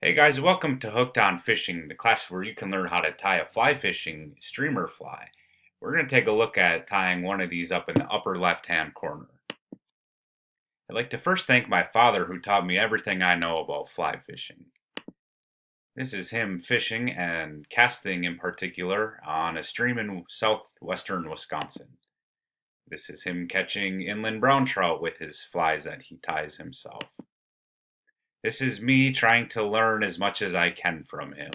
Hey guys, welcome to Hooked on Fishing, the class where you can learn how to tie a fly fishing streamer fly. We're going to take a look at tying one of these up in the upper left hand corner. I'd like to first thank my father who taught me everything I know about fly fishing. This is him fishing and casting in particular on a stream in southwestern Wisconsin. This is him catching inland brown trout with his flies that he ties himself. This is me trying to learn as much as I can from him.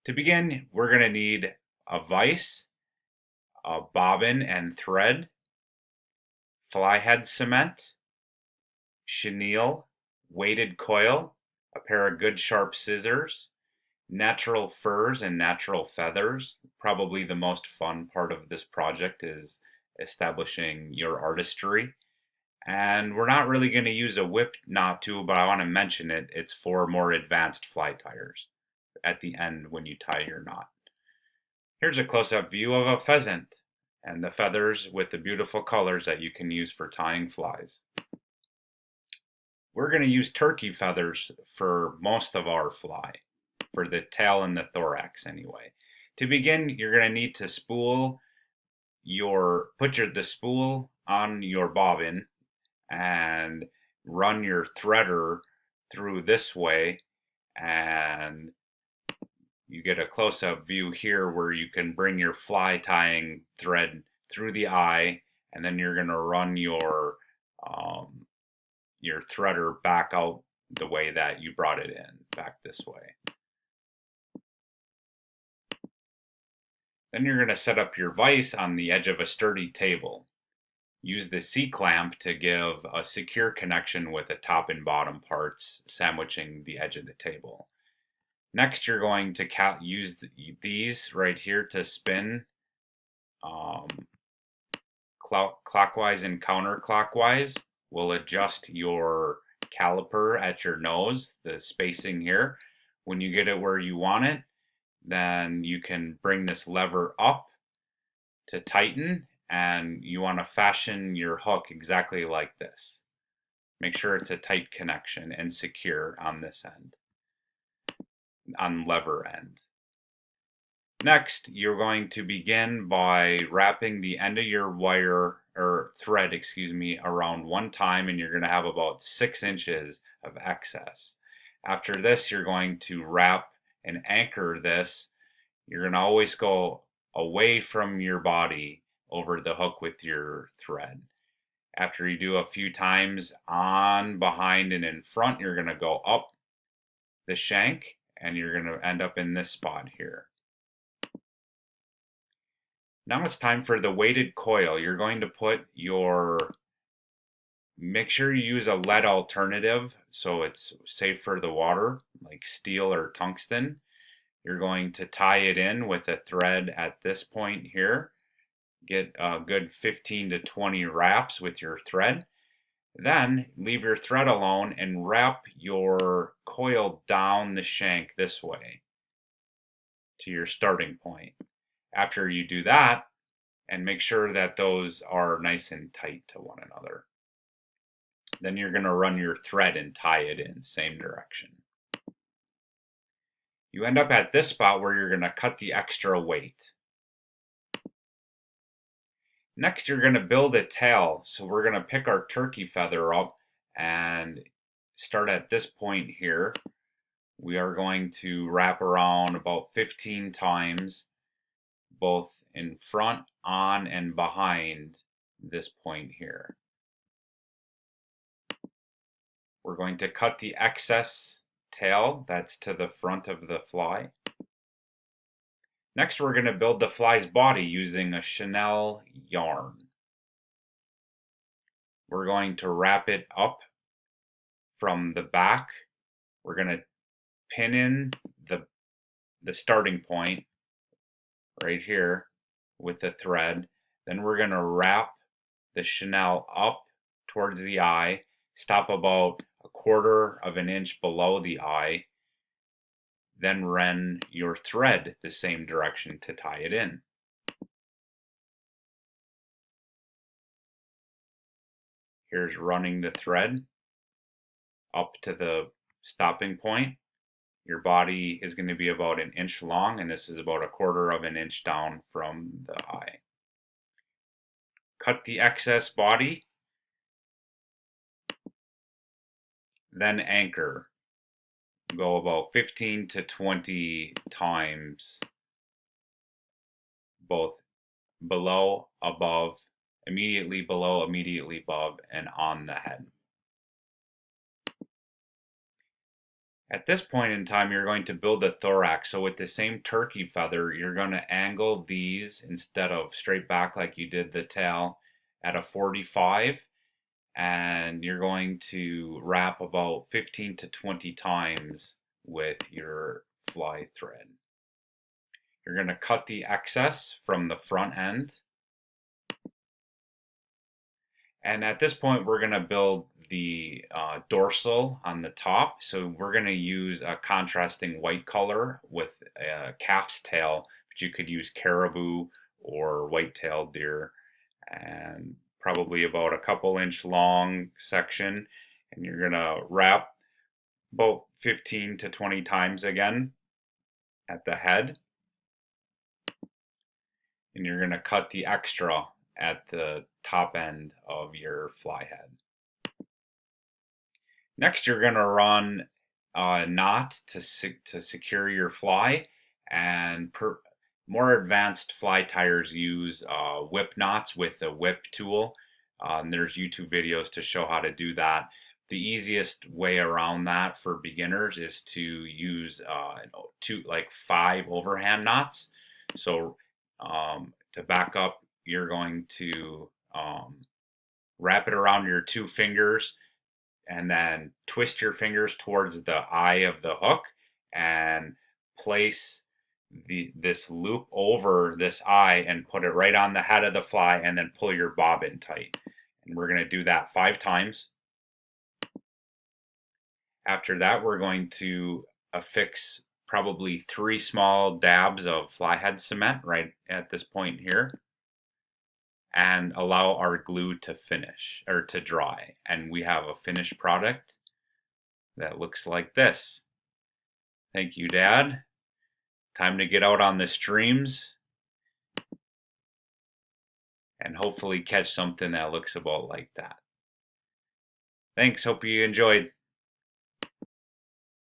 To begin, we're going to need a vise, a bobbin and thread, fly head cement, chenille, weighted coil, a pair of good sharp scissors, natural furs and natural feathers. Probably the most fun part of this project is establishing your artistry. And we're not really going to use a whip knot tool, but I want to mention it. It's for more advanced fly tiers at the end when you tie your knot. Here's a close-up view of a pheasant and the feathers with the beautiful colors that you can use for tying flies. We're going to use turkey feathers for most of our fly, for the tail and the thorax anyway. To begin, you're going to need to put the spool on your bobbin and run your threader through this way, and you get a close-up view here where you can bring your fly tying thread through the eye, and then you're going to run your threader back out the way that you brought it in, back this way. Then you're going to set up your vise on the edge of a sturdy table. Use the C-clamp to give a secure connection with the top and bottom parts sandwiching the edge of the table. Next, you're going to use these right here to spin clockwise and counterclockwise. Will adjust your caliper at your nose, the spacing here. When you get it where you want it, then you can bring this lever up to tighten, and you want to fashion your hook exactly like this. Make sure it's a tight connection and secure on this end, on lever end. Next, you're going to begin by wrapping the end of your wire or thread, around one time, and you're going to have about 6 inches of excess. After this, you're going to wrap and anchor this. You're going to always go away from your body over the hook with your thread. After you do a few times on, behind, and in front, you're going to go up the shank, and you're going to end up in this spot here. Now it's time for the weighted coil. You're going to make sure you use a lead alternative so it's safe for the water, like steel or tungsten. You're going to tie it in with a thread at this point here. Get a good 15 to 20 wraps with your thread. Then leave your thread alone and wrap your coil down the shank this way to your starting point. After you do that, and make sure that those are nice and tight to one another. Then you're going to run your thread and tie it in same direction. You end up at this spot where you're going to cut the extra weight. Next, you're going to build a tail. So we're going to pick our turkey feather up and start at this point here. We are going to wrap around about 15 times, both in front, on, and behind this point here. We're going to cut the excess tail that's to the front of the fly. Next, we're going to build the fly's body using a chenille yarn. We're going to wrap it up from the back. We're going to pin in the starting point right here with the thread. Then we're going to wrap the chenille up towards the eye, stop about 1/4 of an inch below the eye, then run your thread the same direction to tie it in. Here's running the thread up to the stopping point. Your body is going to be about an inch long, and this is about a quarter of an inch down from the eye. Cut the excess body, then anchor. Go about 15 to 20 times, both below, above, immediately below, immediately above, and on the head. At this point in time, you're going to build a thorax. So with the same turkey feather, you're going to angle these instead of straight back like you did the tail at a 45. And you're going to wrap about 15 to 20 times with your fly thread. You're going to cut the excess from the front end. And at this point, we're going to build the dorsal on the top. So we're going to use a contrasting white color with a calf's tail, but you could use caribou or white-tailed deer, and probably about a couple inch long section. And you're going to wrap about 15 to 20 times again at the head. And you're going to cut the extra at the top end of your fly head. Next, you're going to run a knot to secure your fly, and more advanced fly tyers use whip knots with a whip tool. There's YouTube videos to show how to do that. The easiest way around that for beginners is to use like 5 overhand knots. So to back up, you're going to wrap it around your 2 fingers and then twist your fingers towards the eye of the hook and place this loop over this eye and put it right on the head of the fly, and then pull your bobbin tight. And we're going to do that 5 times. After that, we're going to affix probably 3 small dabs of fly head cement right at this point here, and allow our glue to finish or to dry. And we have a finished product that looks like this. Thank you, Dad. Time to get out on the streams and hopefully catch something that looks about like that. Thanks. Hope you enjoyed.